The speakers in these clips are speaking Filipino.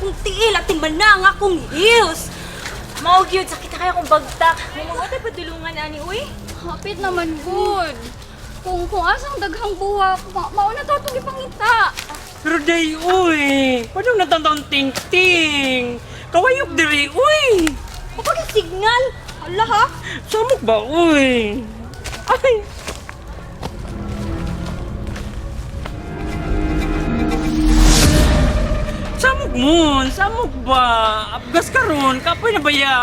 akong tiil at timana ang akong heels. Mao gyud sakit na kaya kong bagtak. Mo mo tay padulungan ani uy. Hapit naman good. Kung asang daghang buwak, mauna to itong ipangita. Pero day, uy! Paano natantaon ting-ting? Kawayok diri, uy! Signal. Hala ha? Samok ba, uy? Ay! Samok mo! Samok ba? Apgas ka ron! Kapoy na ba ya?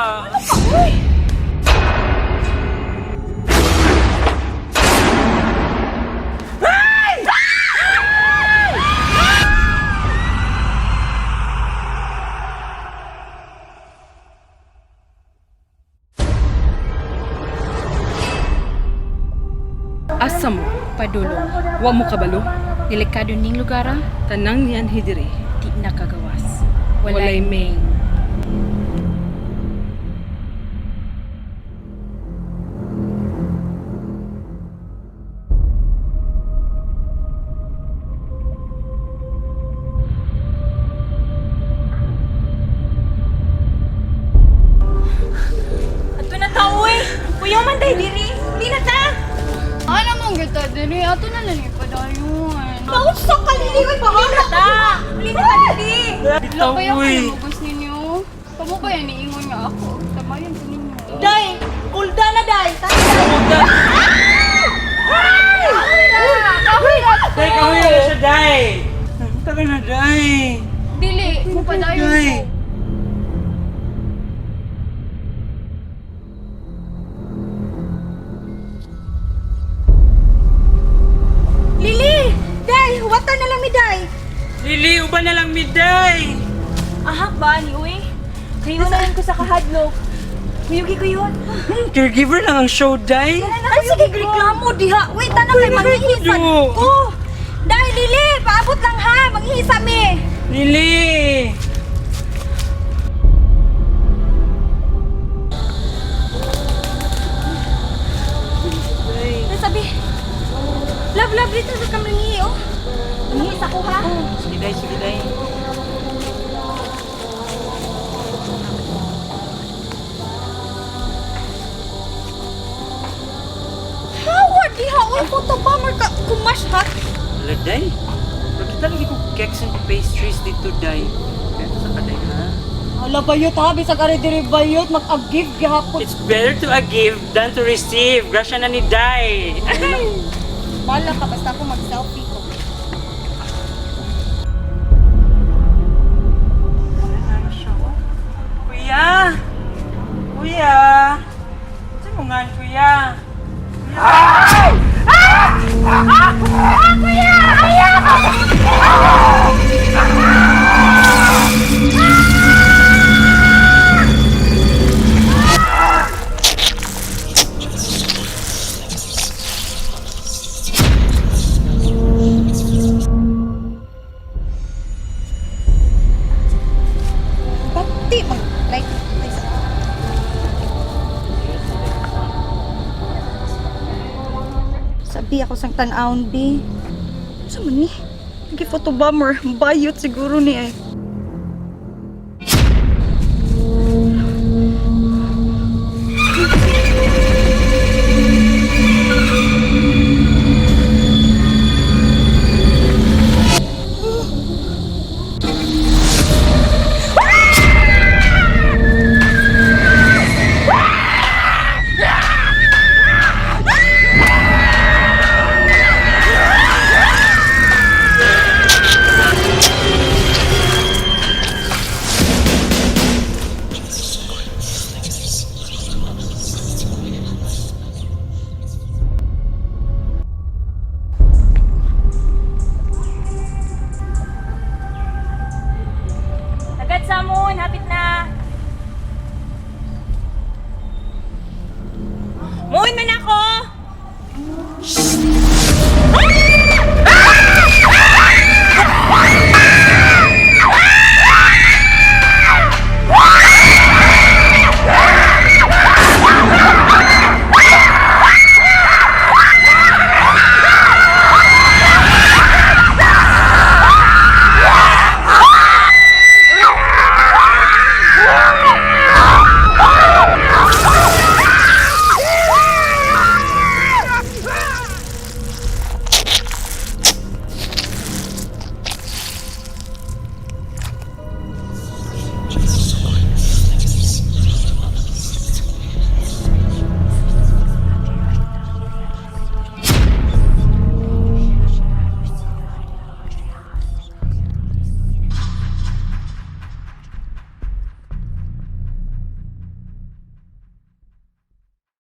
Asa mo, padulong, wa mo kabalo. Delikado ning lugar, tanang niyan hidiri, di nakagawas. Walay main. Adto na ta uy. Kuya man tay diri. Di na ta. Ano mong gita dili? Ato na lang ipadayon. Mausok ka lili. Uy, bahala Ta. Uli na ta diri. Bitaw, Kaya uy! kung nabugos ninyo, kamo ba yan iingon nga ako? Tamayan ko ninyo. Day, ulda na day. Day, kahoy na siya, day! Taga na, day! Dili, mupadayon Day! ko. Lili, day, wata na lang mi day. Lili, uban na lang mi, day! Aha ba ni uy? Kayunan ko sa kahadlok. Kuyugi ko yun. Caregiver lang ang show, day! Ay, sige, reklamo diha. Wait, tanong kay manghihisan do. ko. Day, Lili, paabot lang ha. Manghihisa mi. Lili! Sabi, love, dito sa kami oh. Manghihisa ko ha. Sige, day, sige, day. Hawa diha. Uy, photo bomber ka. Kumash ha. Wala, day. Pagkita lagi ko cakes and pastries dito, day. Kaya sa kaday, ha? Hala, bayot ha. Bisag ari diri bayot. Mag-a-give gihapon. It's better to give than to receive. Grasya na ni day. Bala ka. Basta ako mag-selfie ko. Kuya! Kuya! Saan mo nga, kuya? Pati mag like sabi ako sang tan-aon bi. Sa man ni? Nagi photo bomber, bayot siguro ni ay.